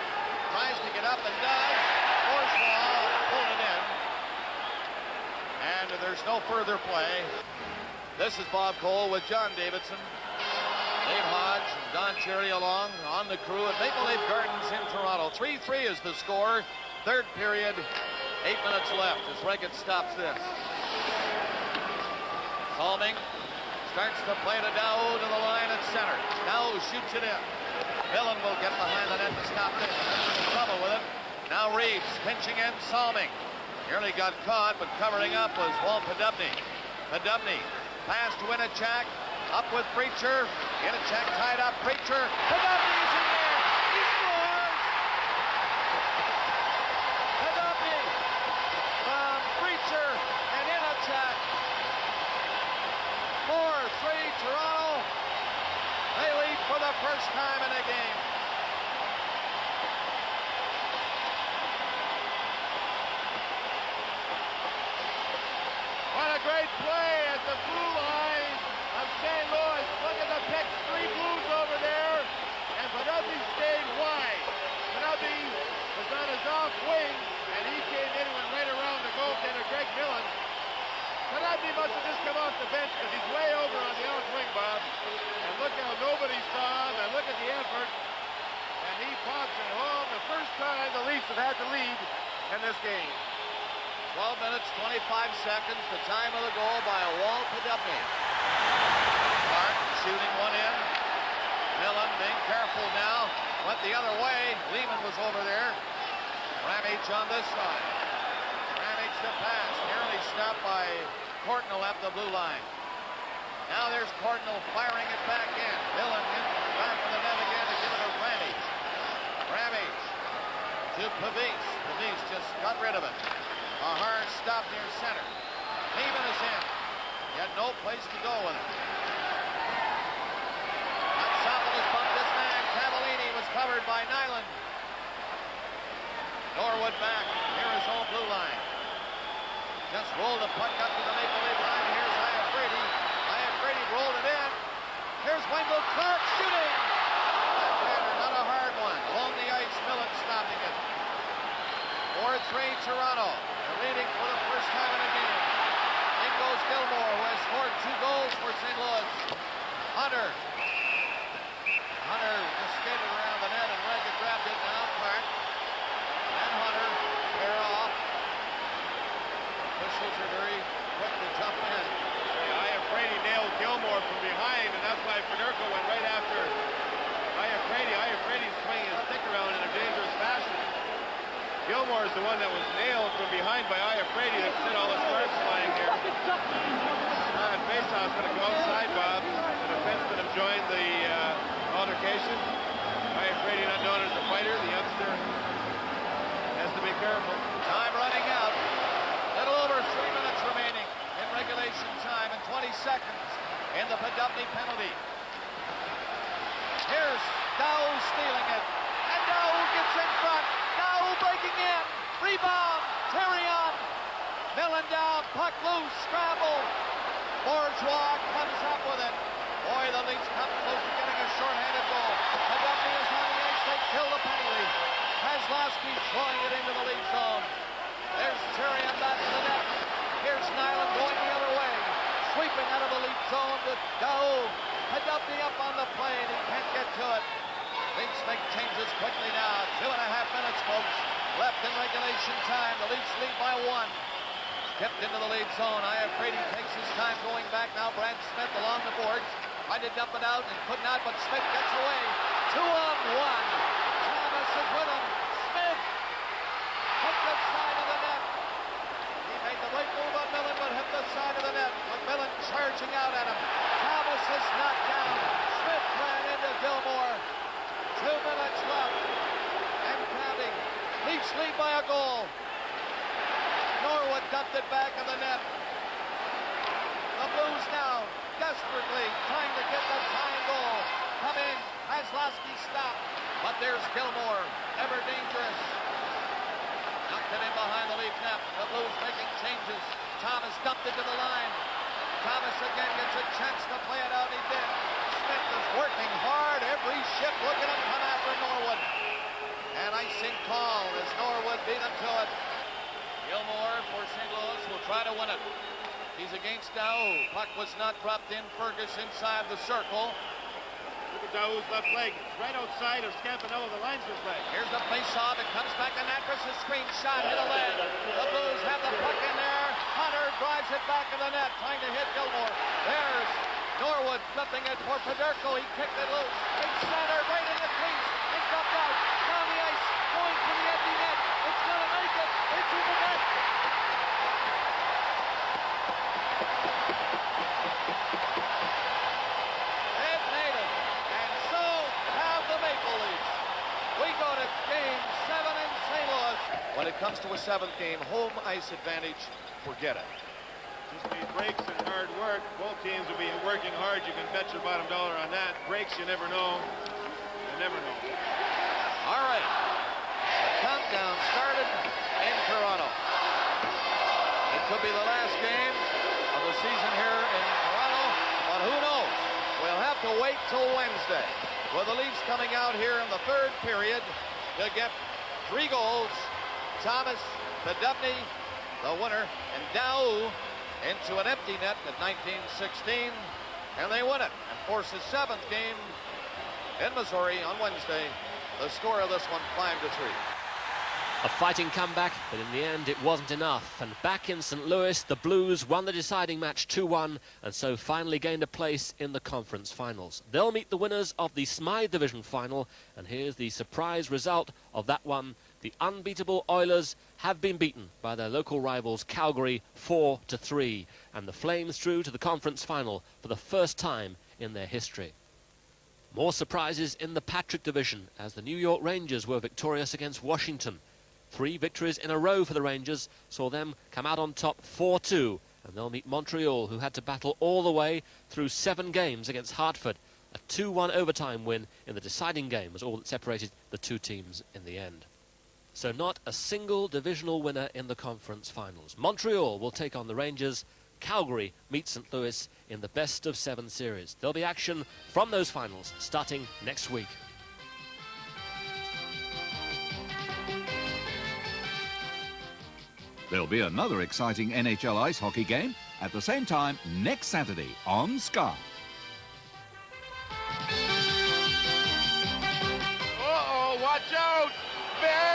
Tries to get up and does. Bourgeois pulled it in. And there's no further play. This is Bob Cole with John Davidson. Dave Hodge and Don Cherry along on the crew at Maple Leaf Gardens in Toronto. 3-3 is the score. Third period. 8 minutes left as Reagan stops this. Salming starts to play to Daou to the line at center. Daou shoots it in. Millen will get behind the net to stop this. There's trouble with it. Now Reeves pinching in Salming. Nearly got caught, but covering up was Walt Podubny. Podubny pass to Winachak. Up with Preacher. Winachak tied up. Preacher. Podubny's in there. He scores! Podubny from Preacher and Winachak. 4-3 Toronto. They lead for the first time in a game. What a great play at the blue line of St. Louis. Look at the pick, three Blues over there. And Podubny stayed wide. Podubny was on his off wing, and he came in and went right around the goaltender, Greg Millen. Podubny must have just come off the bench because he's way over on the out wing, Bob. And look how nobody saw him, and look at the effort. And he pops it home. The first time the Leafs have had the lead in this game. 12 minutes, 25 seconds, the time of the goal by Walt Podubny. Martin shooting one in. Millen being careful now. Went the other way. was over there. Ramage on this side. Ramage to pass. Nearly stopped by Courtnall at the blue line. Now there's Courtnall firing it back in. Dillon in back of the net again to give it to Ramage. Ramage to Pavis. Pavis just got rid of it. A hard stop near center. Neiman is in. He had no place to go with it. Hatsopoulos bumped his man. Cavallini was covered by Nyland. Norwood back. Near his own blue line. Just rolled the puck up to the Maple Leaf line. Here's Iafrate. Iafrate rolled it in. Here's Wendell Clark shooting. Left-hander, not a hard one. Along the ice, Millen stopping it. 4-3 Toronto. They're leading for the first time in a game. In goes Gilmore, who has scored 2 goals for St. Louis. Hunter just skated around the net and Reagan grabbed it now. Clark and Hunter pair off. Officials are very quick to jump in. Iafrate nailed Gilmore from behind, and that's why Federico went right after Iafrate. Iafrate's swinging his stick around in a dangerous fashion. Gilmore is the one that was nailed from behind by Iafrate that sent all the sparks flying here. And faceoff's going to go outside, Bob. The defensemen have joined the altercation. Iafrate not known as a fighter. The youngster has to be careful. Time running out. Little over 3 minutes remaining in regulation time and 20 seconds in the Podubny penalty. Here's Dow stealing it. And Dow gets in front. Dow breaking in. Rebound. Terrion. Millen down. Puck loose. Scramble. Bourgeois comes up with it. Boy, the Leafs come close to getting a shorthanded goal. Podubny is on the ice. They kill the penalty. Kozlowski throwing it into the Leaf zone. There's Terrion back to the net. Here's Nyland going the other way. Sweeping out of the Leaf zone to Dow. Podubny up on the play and he can't get to it. Leafs make changes quickly now. 2.5 minutes, folks, left in regulation time. The Leafs lead by 1. Tipped into the lead zone. Iafrate takes his time going back now. Brad Smith along the boards. Tried to dump it out and could not, but Smith gets away. 2-on-1. Thomas is with him. Smith hit the side of the net. He made the right move on Millen, but hit the side of the net. McMillan charging out at him. Thomas is knocked down. Smith ran into Gilmore. 2 minutes left and counting. Leafs lead by a goal. Norwood dumped it back in the net. The Blues now desperately trying to get the tying goal. Come in. Kozlowski stopped. But there's Gilmore. Ever dangerous. Knocked it in behind the Leaf net. The Blues making changes. Thomas dumped it to the line. Thomas again gets a chance to play it out. He did. Smith is working hard. Every shift looking to come after Norwood. And icing call as Norwood beat him to it. Gilmore for St. Louis will try to win it. He's against Dow. Puck was not dropped in. Fergus inside the circle. Look at Dow's left leg. It's right outside of Scampanello, the linesman's leg. Here's the face-off. It comes back to Natras. A screen shot hit a leg. The Blues have the puck in there. Hunter drives it back in the net, trying to hit Gilmore. There's Norwood flipping it for Federico. He kicked it loose. Big center, right in the crease. It dropped out. Down the ice. Going to the empty net. It's going to make it. It's in the net. It made it. And so have the Maple Leafs. We go to game 7 in St. Louis. When it comes to a 7th game, home ice advantage, forget it. Just need breaks and hard work. Both teams will be working hard. You can bet your bottom dollar on that. Breaks, you never know. You never know. All right. The countdown started in Toronto. It could be the last game of the season here in Toronto, but who knows? We'll have to wait till Wednesday, with the Leafs coming out here in the 3rd period to get 3 goals. Thomas, Podubny, the winner, and Dow into an empty net at 1916, and they win it and force a 7th game in Missouri on Wednesday. The score of this one 5-3. A fighting comeback, but in the end it wasn't enough. And back in St. Louis, the Blues won the deciding match 2-1 and so finally gained a place in the conference finals. They'll meet the winners of the Smythe Division final, and here's the surprise result of that one. The unbeatable Oilers have been beaten by their local rivals Calgary 4-3, and the Flames through to the conference final for the first time in their history. More surprises in the Patrick Division as the New York Rangers were victorious against Washington. 3 victories in a row for the Rangers saw them come out on top 4-2, and they'll meet Montreal, who had to battle all the way through 7 games against Hartford. A 2-1 overtime win in the deciding game was all that separated the two teams in the end. So not a single divisional winner in the conference finals. Montreal will take on the Rangers. Calgary meets St. Louis in the best-of-7 series. There'll be action from those finals starting next week. There'll be another exciting NHL ice hockey game at the same time next Saturday on Sky. Uh-oh, watch out! Barry!